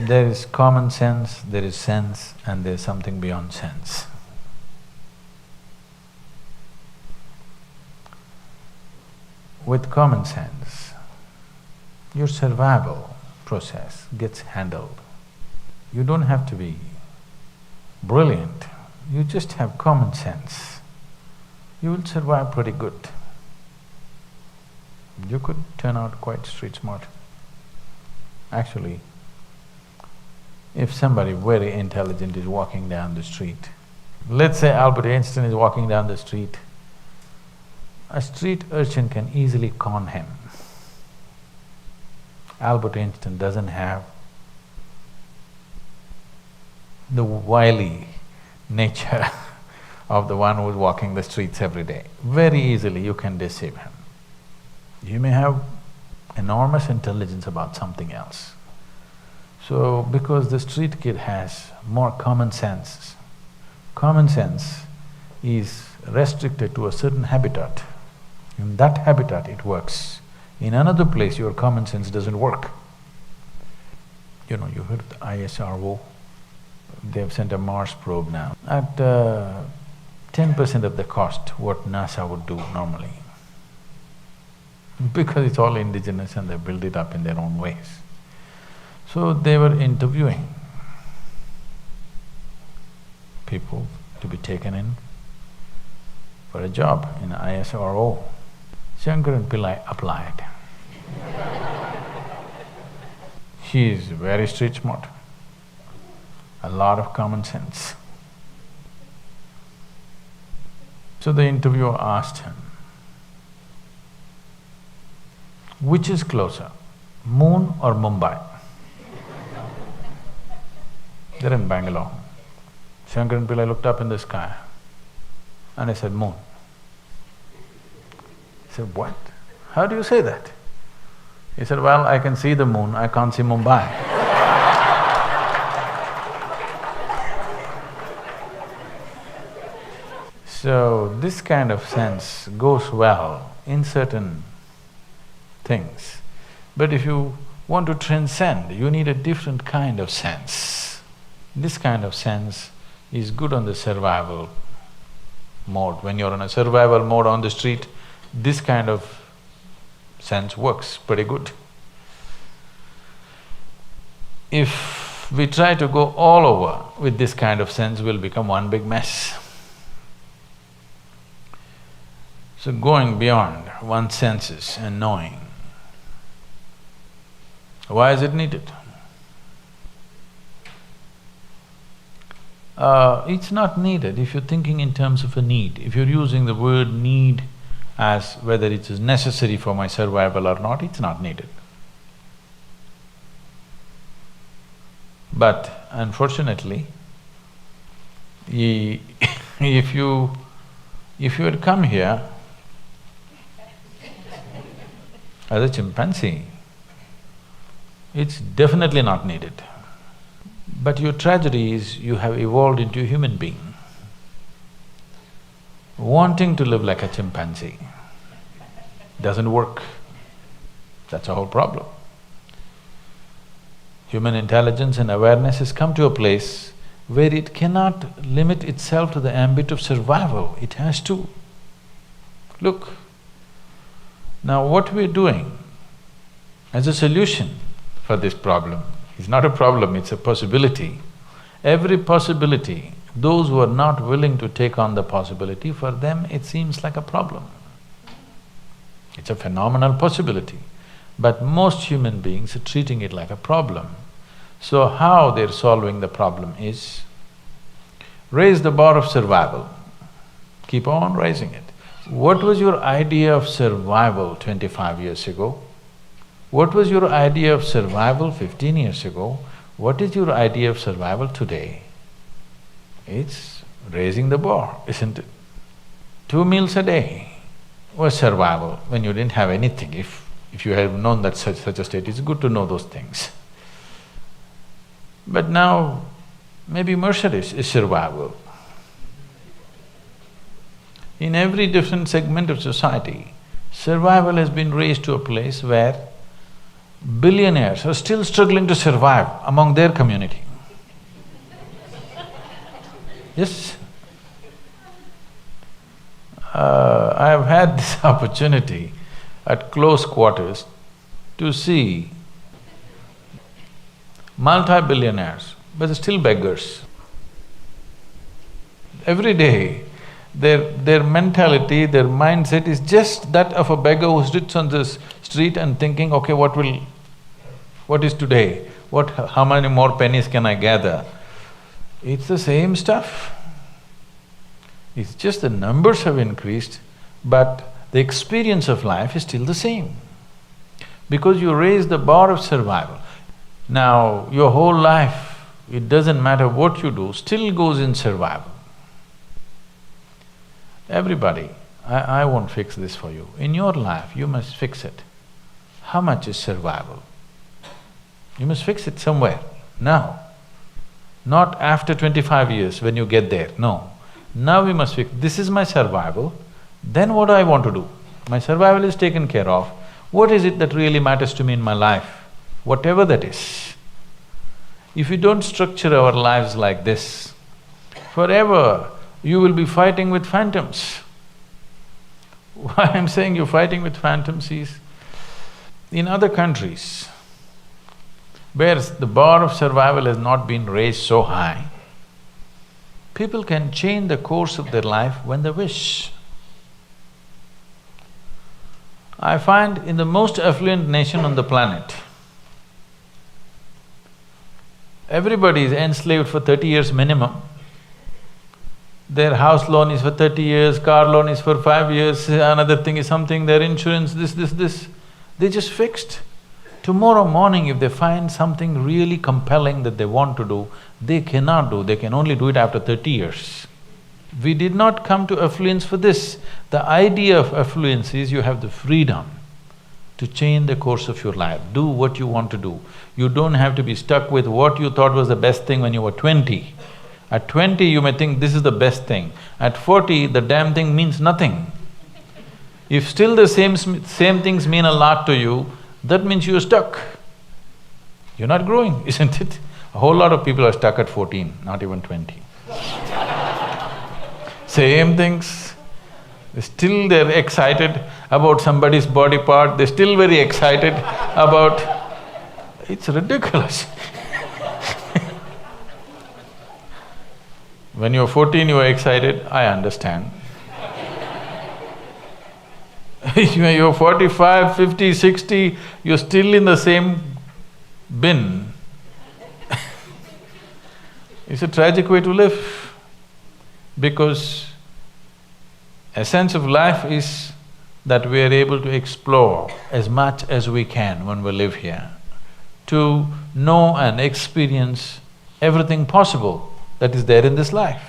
There is common sense, there is sense, and there's something beyond sense. With common sense, your survival process gets handled. You don't have to be brilliant, you just have common sense. You will survive pretty good. You could turn out quite street smart. Actually, if somebody very intelligent is walking down the street, let's say Albert Einstein is walking down the street, a street urchin can easily con him. Albert Einstein doesn't have the wily nature of the one who's walking the streets every day. Very easily you can deceive him. You may have enormous intelligence about something else. So, because the street kid has more common sense is restricted to a certain habitat. In that habitat it works. In another place your common sense doesn't work. You know, you heard of the ISRO? They've sent a Mars probe now at 10% of the cost what NASA would do normally. Because it's all indigenous and they build it up in their own ways. So they were interviewing people to be taken in for a job in ISRO. Shankaran Pillai applied. He is very street smart, a lot of common sense. So the interviewer asked him, which is closer, moon or Mumbai? They're in Bangalore. Shankaran Pillai looked up in the sky and he said, moon. He said, what? How do you say that? He said, well, I can see the moon, I can't see Mumbai. So, this kind of sense goes well in certain things. But if you want to transcend, you need a different kind of sense. This kind of sense is good on the survival mode. When you're on a survival mode on the street, this kind of sense works pretty good. If we try to go all over with this kind of sense, we'll become one big mess. So going beyond one's senses and knowing, why is it needed? It's not needed if you're thinking in terms of a need. If you're using the word need as whether it is necessary for my survival or not, it's not needed. But unfortunately, if you had come here as a chimpanzee, it's definitely not needed. But your tragedy is you have evolved into a human being, wanting to live like a chimpanzee doesn't work. That's the whole problem. Human intelligence and awareness has come to a place where it cannot limit itself to the ambit of survival, it has to. Look, now what we're doing as a solution for this problem is not a problem, it's a possibility. Every possibility, those who are not willing to take on the possibility, for them it seems like a problem. It's a phenomenal possibility, but most human beings are treating it like a problem. So how they're solving the problem is, raise the bar of survival, keep on raising it. What was your idea of survival 25 years ago? What was your idea of survival 15 years ago? What is your idea of survival today? It's raising the bar, isn't it? 2 meals a day was survival when you didn't have anything. If you had known that such a state, it's good to know those things. But now, maybe Mercedes is survival. In every different segment of society, survival has been raised to a place where billionaires are still struggling to survive among their community. Yes. I have had this opportunity at close quarters to see multi-billionaires, but they're still beggars. Every day, their mentality, their mindset is just that of a beggar who sits on the street and thinking, okay, what is today? How many more pennies can I gather? It's the same stuff. It's just the numbers have increased, but the experience of life is still the same. Because you raise the bar of survival. Now, your whole life, it doesn't matter what you do, still goes in survival. Everybody, I won't fix this for you. In your life, you must fix it. How much is survival? You must fix it somewhere, now. Not after 25 years when you get there, no. Now we must fix, this is my survival, then what do I want to do? My survival is taken care of, what is it that really matters to me in my life? Whatever that is. If you don't structure our lives like this, forever you will be fighting with phantoms. Why I'm saying you're fighting with phantoms is, in other countries, where the bar of survival has not been raised so high, people can change the course of their life when they wish. I find in the most affluent nation on the planet, everybody is enslaved for 30 years minimum. Their house loan is for 30 years, car loan is for 5 years, another thing is something, their insurance, this. They're just fixed. Tomorrow morning if they find something really compelling that they want to do, they cannot do, they can only do it after 30 years. We did not come to affluence for this. The idea of affluence is you have the freedom to change the course of your life, do what you want to do. You don't have to be stuck with what you thought was the best thing when you were 20. At 20 you may think this is the best thing, at 40 the damn thing means nothing. If still the same things mean a lot to you, that means you're stuck. You're not growing, isn't it? A whole lot of people are stuck at 14, not even 20. Same things, still they're excited about somebody's body part, they're still very excited about… It's ridiculous. When you're 14, you were excited, I understand. You're 45, 50, 60, you're still in the same bin. It's a tragic way to live, because essence of life is that we are able to explore as much as we can when we live here, to know and experience everything possible that is there in this life.